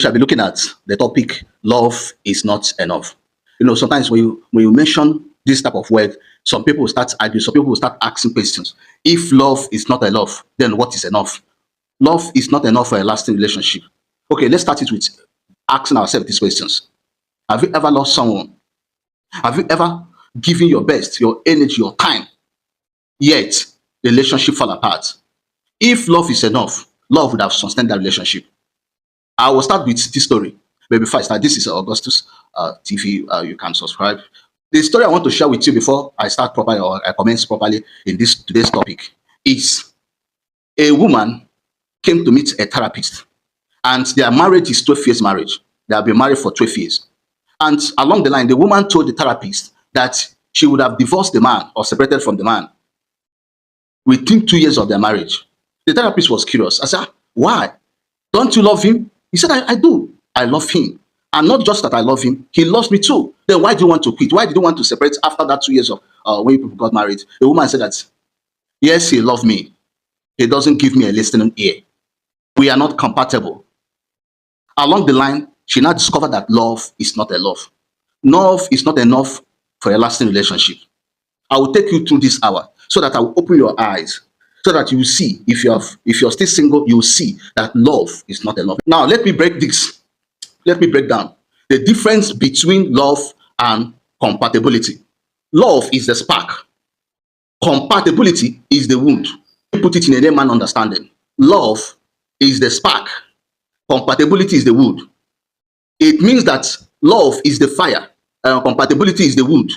Shall be looking at the topic love is not enough. Sometimes when you mention this type of word, some people will start arguing, some people will start asking questions. If love is not enough, then what is enough? Love is not enough for a lasting relationship. Okay, let's start it with asking ourselves these questions. Have you ever lost someone? Have you ever given your best, your energy, your time, yet the relationship fall apart? If love is enough, love would have sustained that relationship. I will start with this story. But before I start, this is Augustus TV. You can subscribe. The story I want to share with you before I start properly or I commence properly in this today's topic is a woman came to meet a therapist, and their marriage is 12 years marriage. They have been married for 12 years. And along the line, the woman told the therapist that she would have divorced the man or separated from the man within 2 years of their marriage. The therapist was curious. I said, why? Don't you love him? He said, I do. I love him. And not just that I love him, he loves me too. Then why do you want to quit? Why did you want to separate after that 2 years of when people got married? The woman said that, yes, he loves me. He doesn't give me a listening ear. We are not compatible. Along the line, she now discovered that love is not a love. Love is not enough for a lasting relationship. I will take you through this hour so that I will open your eyes, so that you will see, if you're still single, you will see that love is not enough. Now, let me break down the difference between love and compatibility. Love is the spark. Compatibility is the wound. Put it in a layman understanding. Love is the spark. Compatibility is the wood. It means that love is the fire, compatibility is the wood.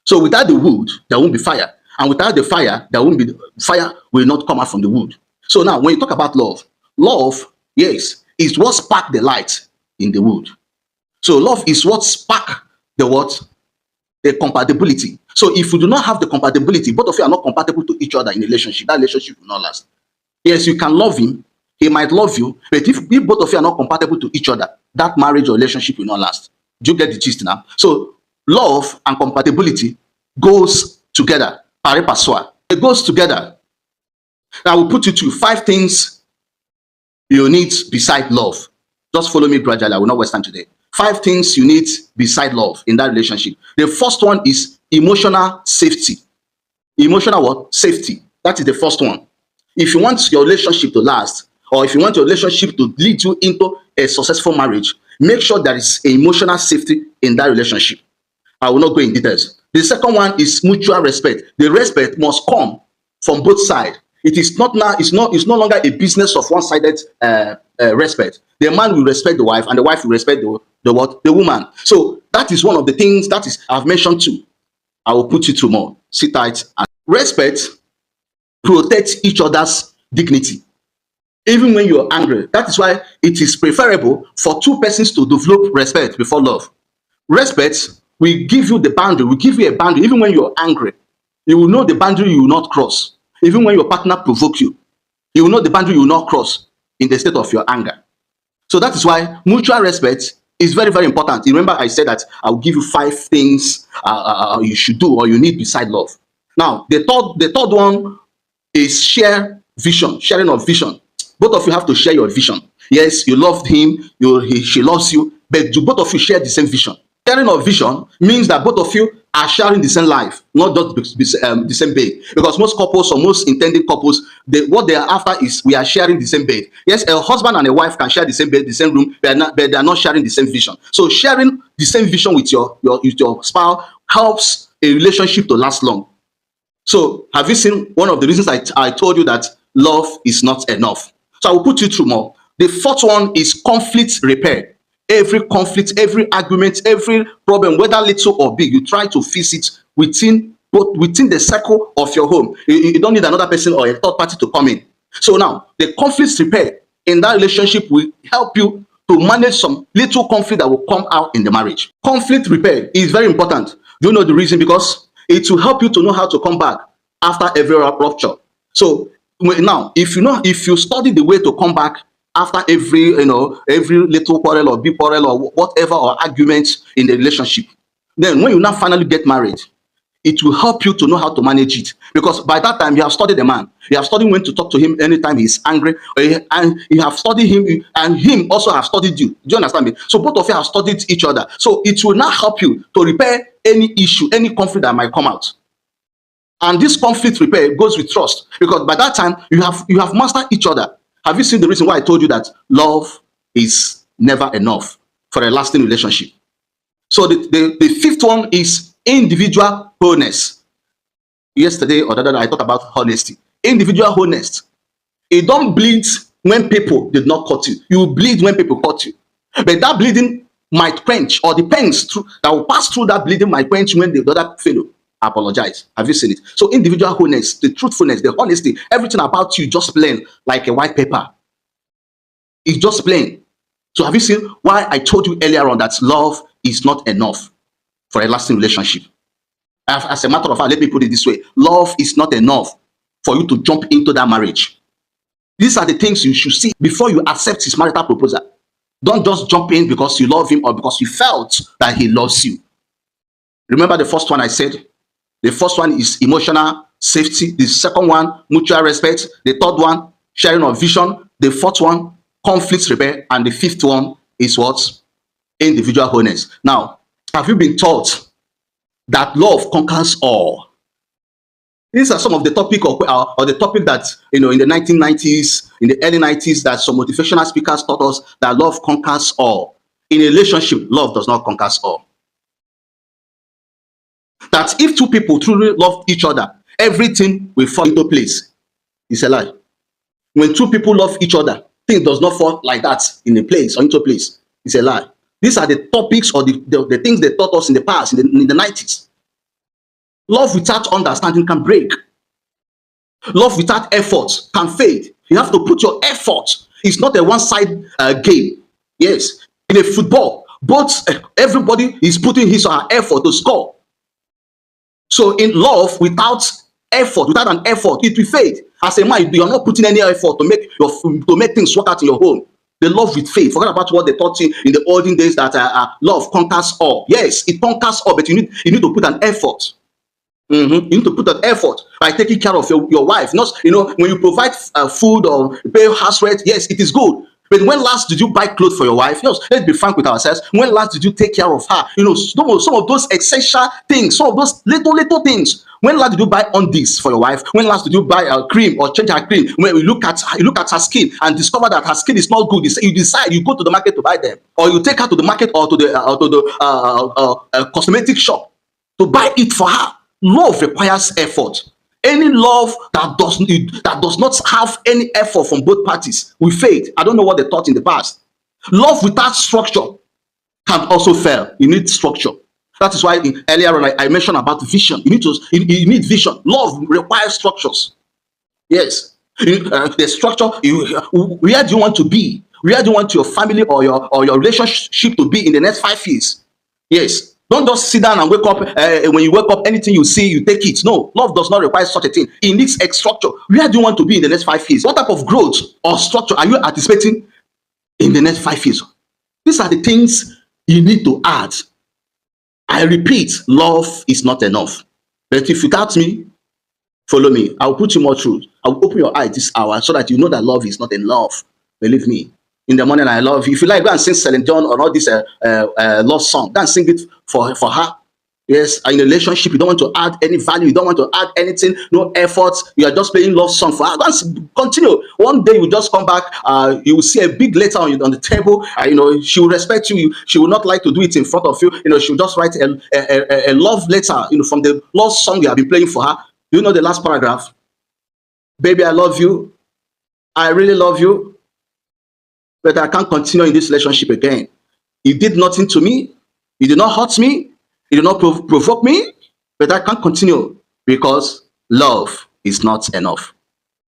So without the wood, there won't be fire. And without the fire, fire will not come out from the wood. So now, when you talk about love, yes, is what spark the light in the wood. So love is what spark the compatibility. So if you do not have the compatibility, both of you are not compatible to each other in a relationship, that relationship will not last. Yes, you can love him, he might love you, but if both of you are not compatible to each other, that marriage or relationship will not last. Do you get the gist now? So love and compatibility goes together. Pari passoir. It goes together. I will put you to 5 things you need beside love. Just follow me gradually. I will not waste time today. 5 things you need beside love in that relationship. The first one is emotional safety. Emotional what? Safety. That is the first one. If you want your relationship to last, or if you want your relationship to lead you into a successful marriage, make sure there is emotional safety in that relationship. I will not go in details. The second one is mutual respect. The respect must come from both sides. It is not now. It's no longer a business of one-sided respect. The man will respect the wife, and the wife will respect the woman. So that is one of the things that is I've mentioned too. I will put you through more. Sit tight. And respect protects each other's dignity, even when you're angry. That is why it is preferable for 2 persons to develop respect before love. Respect will give you the boundary, will give you a boundary. Even when you're angry, you will know the boundary you will not cross. Even when your partner provokes you, you will know the boundary you will not cross in the state of your anger. So that is why mutual respect is very, very important. Remember, I said that I'll give you 5 things you should do or you need beside love. Now, the third one is sharing of vision. Both of you have to share your vision. Yes, you loved him, she loves you, but do both of you share the same vision? Sharing of vision means that both of you are sharing the same life, not just the same bed. Because most couples or most intended couples, what they are after is we are sharing the same bed. Yes, a husband and a wife can share the same bed, the same room, but they are not sharing the same vision. So sharing the same vision with your spouse helps a relationship to last long. So have you seen one of the reasons I told you that love is not enough? So I will put you through more. The fourth one is conflict repair. Every conflict, every argument, every problem, whether little or big, you try to fix it within the circle of your home. You don't need another person or a third party to come in. So now, the conflict repair in that relationship will help you to manage some little conflict that will come out in the marriage. Conflict repair is very important. Do you know the reason? Because it will help you to know how to come back after every rupture. So now, if you study the way to come back after every little quarrel or big quarrel or whatever or argument in the relationship, then when you now finally get married, it will help you to know how to manage it, because by that time you have studied the man, you have studied when to talk to him anytime he's angry, and you have studied him, and him also have studied you. Do you understand me? So both of you have studied each other, so it will now help you to repair any issue, any conflict that might come out. And this conflict repair goes with trust, because by that time you have mastered each other. Have you seen the reason why I told you that love is never enough for a lasting relationship? So the fifth one is individual wholeness. Yesterday or the other day, I talked about honesty. Individual wholeness. You don't bleed when people did not cut you. You bleed when people cut you. But that bleeding might quench, or the pains through, that will pass through that bleeding might quench when the other fellow apologize. Have you seen it? So individual wholeness, the truthfulness, the honesty, everything about you just plain like a white paper. It's just plain. So have you seen why I told you earlier on that love is not enough for a lasting relationship? As a matter of fact, let me put it this way: love is not enough for you to jump into that marriage. These are the things you should see before you accept his marital proposal. Don't just jump in because you love him or because you felt that he loves you. Remember the first one I said? The first one is emotional safety. The second one, mutual respect. The third one, sharing of vision. The fourth one, conflict repair. And the fifth one is what? Individual wholeness. Now, have you been taught that love conquers all? These are some of the topic or the topic that, in the 1990s, in the early 90s, that some motivational speakers taught us that love conquers all. In a relationship, love does not conquer all. That if two people truly love each other, everything will fall into place. It's a lie. When two people love each other, things does not fall like that in a place or into place. It's a lie. These are the topics or the things they taught us in the past, in the 90s. Love without understanding can break. Love without effort can fade. You have to put your effort. It's not a one-side game. Yes. In a football, everybody is putting his or her effort to score. So in love, without effort, without an effort, it will fade. As a man, you are not putting any effort to make things work out in your home. The love with faith. Forget about what they taught you in the olden days that love conquers all. Yes, it conquers all, but you need to put an effort. You need to put an effort by taking care of your wife. Not, when you provide food or pay house rent, yes, it is good. But when last did you buy clothes for your wife? Yes, let's be frank with ourselves. When last did you take care of her? Some of those essential things, some of those little things. When last did you buy undies for your wife? When last did you buy a cream or change her cream? When you look at her skin and discover that her skin is not good, you decide you go to the market to buy them, or you take her to the market or to the cosmetic shop to buy it for her. Love requires effort. Any love that does not have any effort from both parties will fade. I don't know what they thought in the past. Love without structure can also fail. You need structure. That is why earlier on I mentioned about vision. You need vision. Love requires structures. Yes, the structure. Where do you want to be? Where do you want your family or your relationship to be in the next 5 years? Yes. Don't just sit down and wake up. When you wake up, anything you see, you take it. No, love does not require such a thing. It needs a structure. Where do you want to be in the next 5 years? What type of growth or structure are you anticipating in the next 5 years? These are the things you need to add. I repeat, love is not enough. But if you doubt me, follow me. I'll put you more truth. I'll open your eyes this hour so that you know that love is not enough. Believe me. In the morning, I love you. If you like, go and sing Celine Dion or all this love song. Go and sing it for her. Yes, in a relationship, you don't want to add any value. You don't want to add anything, no effort. You are just playing love song for her. Go and continue. One day you just come back. You will see a big letter on the table. She will respect you. She will not like to do it in front of you. She will just write a love letter. From the love song you have been playing for her. You know the last paragraph. Baby, I love you. I really love you. But I can't continue in this relationship again. You did nothing to me. You did not hurt me. You did not provoke me. But I can't continue because love is not enough.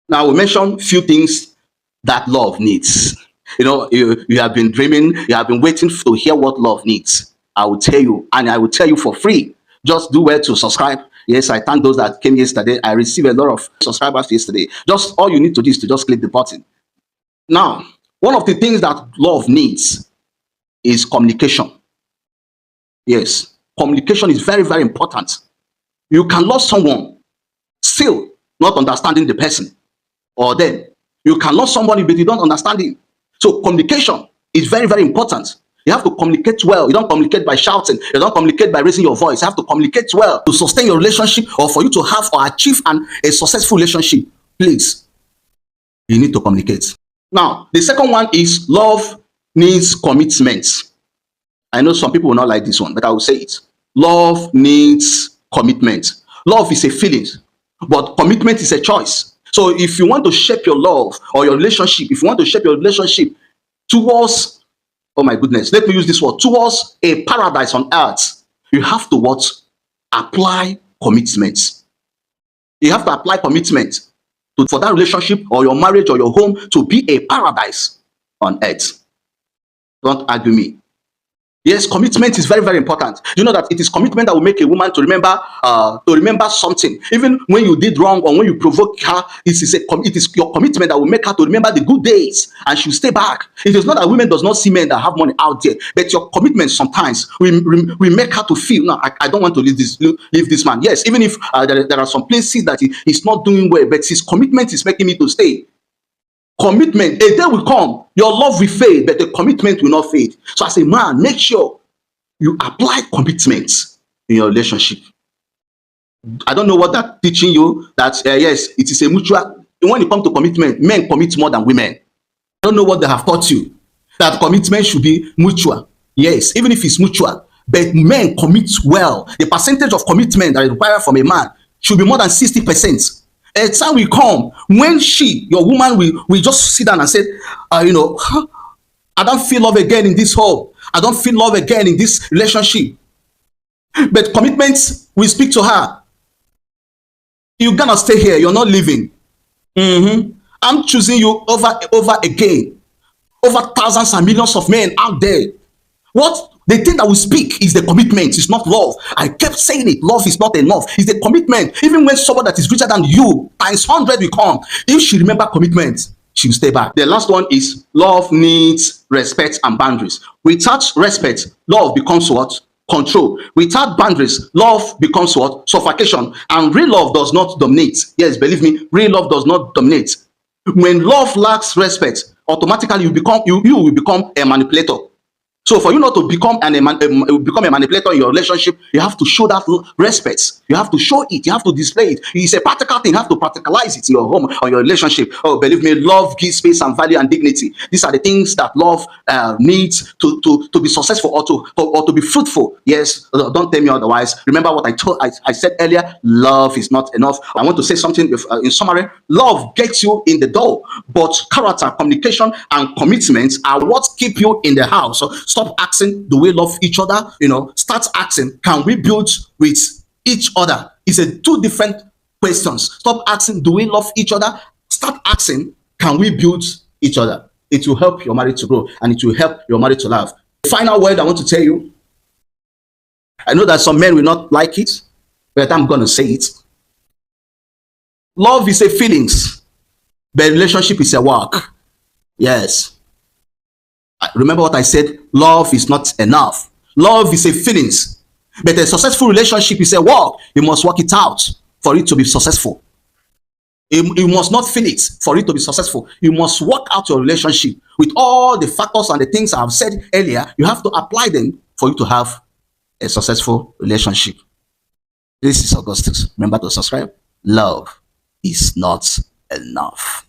Now, we mentioned few things that love needs. You have been dreaming. You have been waiting to hear what love needs. I will tell you, and I will tell you for free. Just do well to subscribe. Yes, I thank those that came yesterday. I received a lot of subscribers yesterday. Just all you need to do is to just click the button. Now, one of the things that love needs is communication. Yes, communication is very, very important. You can love someone still not understanding the person or them. You can love somebody but you don't understand him. So communication is very, very important. You have to communicate well. You don't communicate by shouting. You don't communicate by raising your voice. You have to communicate well to sustain your relationship or for you to have or achieve a successful relationship. Please, you need to communicate. Now, the second one is love needs commitment. I know some people will not like this one, but I will say it. Love needs commitment. Love is a feeling, but commitment is a choice. So if you want to shape your love or your relationship, if you want to shape your relationship towards, oh my goodness, let me use this word, towards a paradise on earth, you have to what? Apply commitment. You have to apply commitment for that relationship or your marriage or your home to be a paradise on earth. Don't argue me. Yes, commitment is very, very important. You know that it is commitment that will make a woman to remember something. Even when you did wrong or when you provoke her, it is your commitment that will make her to remember the good days and she'll stay back. It is not that women does not see men that have money out there, but your commitment sometimes we make her to feel, no, I don't want to leave this man. Yes, even if there are some places that he's not doing well, but his commitment is making me to stay. Commitment, a day will come, your love will fade, but the commitment will not fade. So as a man, make sure you apply commitment in your relationship. I don't know what that teaching you, that yes, it is a mutual. When it comes to commitment, men commit more than women. I don't know what they have taught you, that commitment should be mutual. Yes, even if it's mutual, but men commit well. The percentage of commitment that is required from a man should be more than 60%. A time will come when your woman, will just sit down and say, I don't feel love again in this home. I don't feel love again in this relationship. But commitment will speak to her. You're gonna stay here. You're not leaving. I'm choosing you over again. Over thousands and millions of men out there. What the thing that we speak is the commitment. It's not love. I kept saying it. Love is not enough. It's the commitment. Even when someone that is richer than you times 100 will come, if she remember commitment, she will stay back. The last one is love needs respect and boundaries. Without respect, love becomes what? Control. Without boundaries, love becomes what? Suffocation. And real love does not dominate. Yes, believe me, real love does not dominate. When love lacks respect, automatically you will become a manipulator. So for you not to become a manipulator in your relationship, you have to show that respect. You have to show it. You have to display it. It's a practical thing. You have to practicalize it in your home or your relationship. Oh, believe me, love gives space and value and dignity. These are the things that love needs to be successful or to be fruitful. Yes, don't tell me otherwise. Remember what I said earlier. Love is not enough. I want to say something in summary. Love gets you in the door, but character, communication, and commitments are what keep you in the house. So stop asking, do we love each other? Start asking, can we build with each other? It's two different questions. Stop asking, do we love each other? Start asking, can we build each other? It will help your marriage to grow and it will help your marriage to love. The final word I want to tell you, I know that some men will not like it, but I'm going to say it. Love is a feelings, but relationship is a work. Yes. Remember what I said? Love is not enough. Love is a feelings, but a successful relationship is a work. You must work it out for it to be successful. You must not feel it for it to be successful. You must work out your relationship with all the factors and the things I have said earlier. You have to apply them for you to have a successful relationship. This is Augustus. Remember to subscribe. Love is not enough.